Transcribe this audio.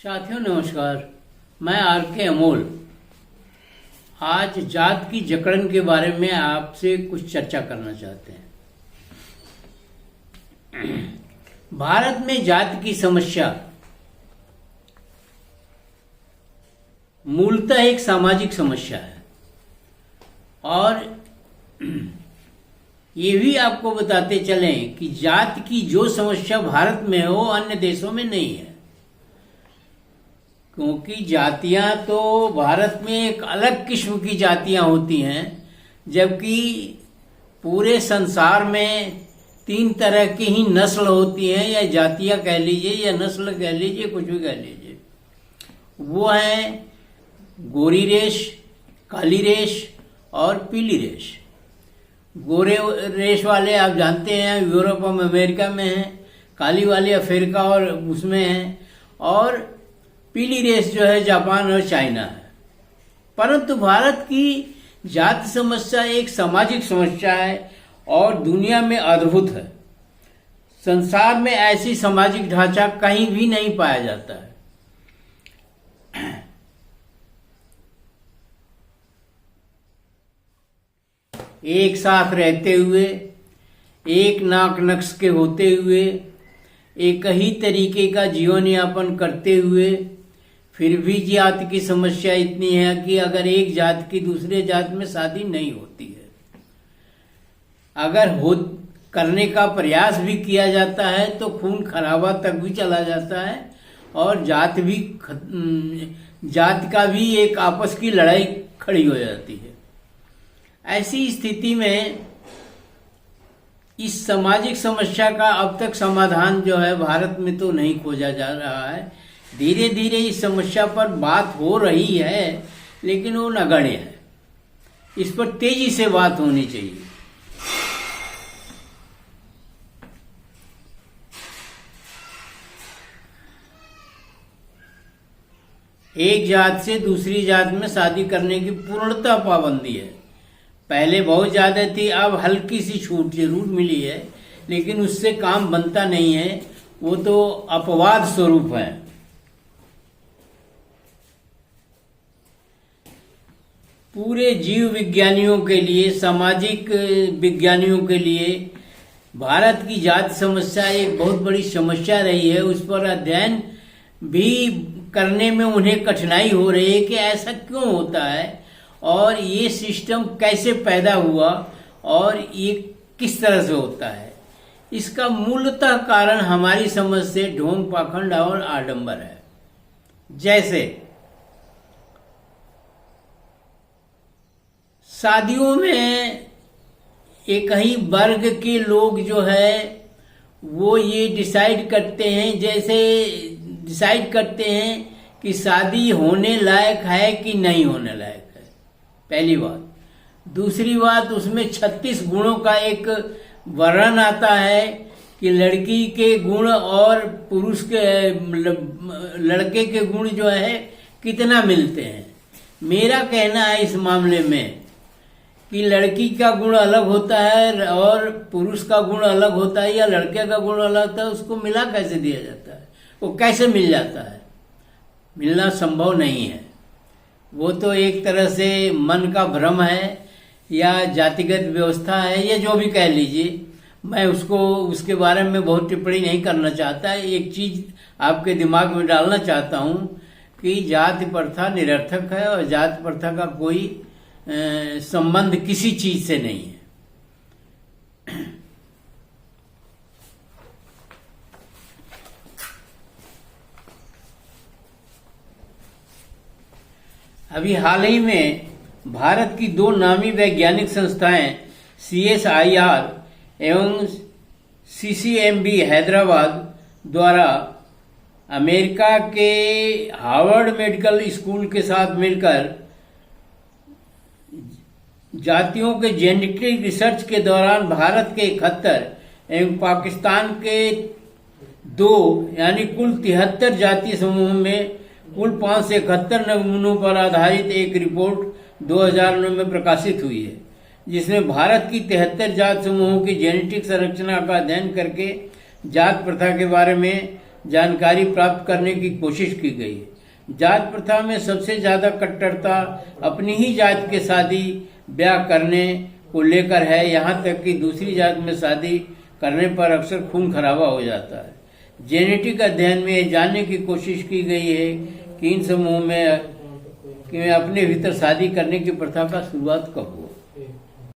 साथियों नमस्कार। मैं आर के अमोल आज जात की जकड़न के बारे में आपसे कुछ चर्चा करना चाहते हैं। भारत में जात की समस्या मूलतः एक सामाजिक समस्या है और ये भी आपको बताते चलें कि जात की जो समस्या भारत में है वो अन्य देशों में नहीं है, क्योंकि जातियां तो भारत में एक अलग किस्म की जातियां होती हैं, जबकि पूरे संसार में 3 तरह की ही नस्ल होती हैं, या जातियां कह लीजिए या नस्ल कह लीजिए, कुछ भी कह लीजिए। वो हैं गोरी रेश, काली रेश और पीली रेश। गोरे रेश वाले आप जानते हैं यूरोप और अमेरिका में हैं, काली वाले अफ्रीका और उसमें हैं, और पीली रेस जो है जापान और चाइना है। परंतु भारत की जाति समस्या एक सामाजिक समस्या है और दुनिया में अद्भुत है। संसार में ऐसी सामाजिक ढांचा कहीं भी नहीं पाया जाता है। एक साथ रहते हुए, एक नाक नक्श के होते हुए, एक ही तरीके का जीवन यापन करते हुए, फिर भी जाति की समस्या इतनी है कि अगर एक जात की दूसरे जात में शादी नहीं होती है, अगर हो करने का प्रयास भी किया जाता है तो खून खराबा तक भी चला जाता है और जात का भी एक आपस की लड़ाई खड़ी हो जाती है। ऐसी स्थिति में इस सामाजिक समस्या का अब तक समाधान जो है भारत में तो नहीं खोजा जा रहा है। धीरे धीरे इस समस्या पर बात हो रही है, लेकिन वो नगण्य है। इस पर तेजी से बात होनी चाहिए। एक जात से दूसरी जात में शादी करने की पूर्णतः पाबंदी है। पहले बहुत ज्यादा थी, अब हल्की सी छूट जरूर मिली है, लेकिन उससे काम बनता नहीं है। वो तो अपवाद स्वरूप है। पूरे जीव विज्ञानियों के लिए, सामाजिक विज्ञानियों के लिए भारत की जाति समस्या एक बहुत बड़ी समस्या रही है। उस पर अध्ययन भी करने में उन्हें कठिनाई हो रही है कि ऐसा क्यों होता है और ये सिस्टम कैसे पैदा हुआ और ये किस तरह से होता है। इसका मूलतः कारण हमारी समझ से ढोंग, पाखंड और आडंबर है। जैसे शादियों में एक ही वर्ग के लोग जो है वो ये डिसाइड करते हैं, जैसे डिसाइड करते हैं कि शादी होने लायक है कि नहीं होने लायक है। पहली बात। दूसरी बात, उसमें 36 गुणों का एक वर्णन आता है कि लड़की के गुण और पुरुष के लड़के के गुण जो है कितना मिलते हैं। मेरा कहना है इस मामले में कि लड़की का गुण अलग होता है और पुरुष का गुण अलग होता है, या लड़के का गुण अलग होता है, उसको मिला कैसे दिया जाता है? वो कैसे मिल जाता है? मिलना संभव नहीं है। वो तो एक तरह से मन का भ्रम है या जातिगत व्यवस्था है, या जो भी कह लीजिए। मैं उसके बारे में बहुत टिप्पणी नहीं करना चाहता। एक चीज आपके दिमाग में डालना चाहता हूं कि जाति प्रथा निरर्थक है और जाति प्रथा का कोई संबंध किसी चीज से नहीं है। अभी हाल ही में भारत की 2 नामी वैज्ञानिक संस्थाएं CSIR एवं CCMB हैदराबाद द्वारा अमेरिका के हार्वर्ड मेडिकल स्कूल के साथ मिलकर जातियों के जेनेटिक रिसर्च के दौरान भारत के 71 एवं पाकिस्तान के 2 यानी कुल 73 जातीय समूह में कुल 571 नमूनों पर आधारित एक रिपोर्ट 2009 में प्रकाशित हुई है, जिसमें भारत की 73 जात समूहों की जेनेटिक संरचना का अध्ययन करके जात प्रथा के बारे में जानकारी प्राप्त करने की कोशिश की गई है। जात प्रथा में सबसे ज्यादा कट्टरता अपनी ही जात के शादी ब्याह करने को लेकर है। यहाँ तक कि दूसरी जात में शादी करने पर अक्सर खून खराबा हो जाता है। जेनेटिक अध्ययन में यह जानने की कोशिश की गई है कि इन समूहों में अपने भीतर शादी करने की प्रथा का शुरुआत कब हुआ।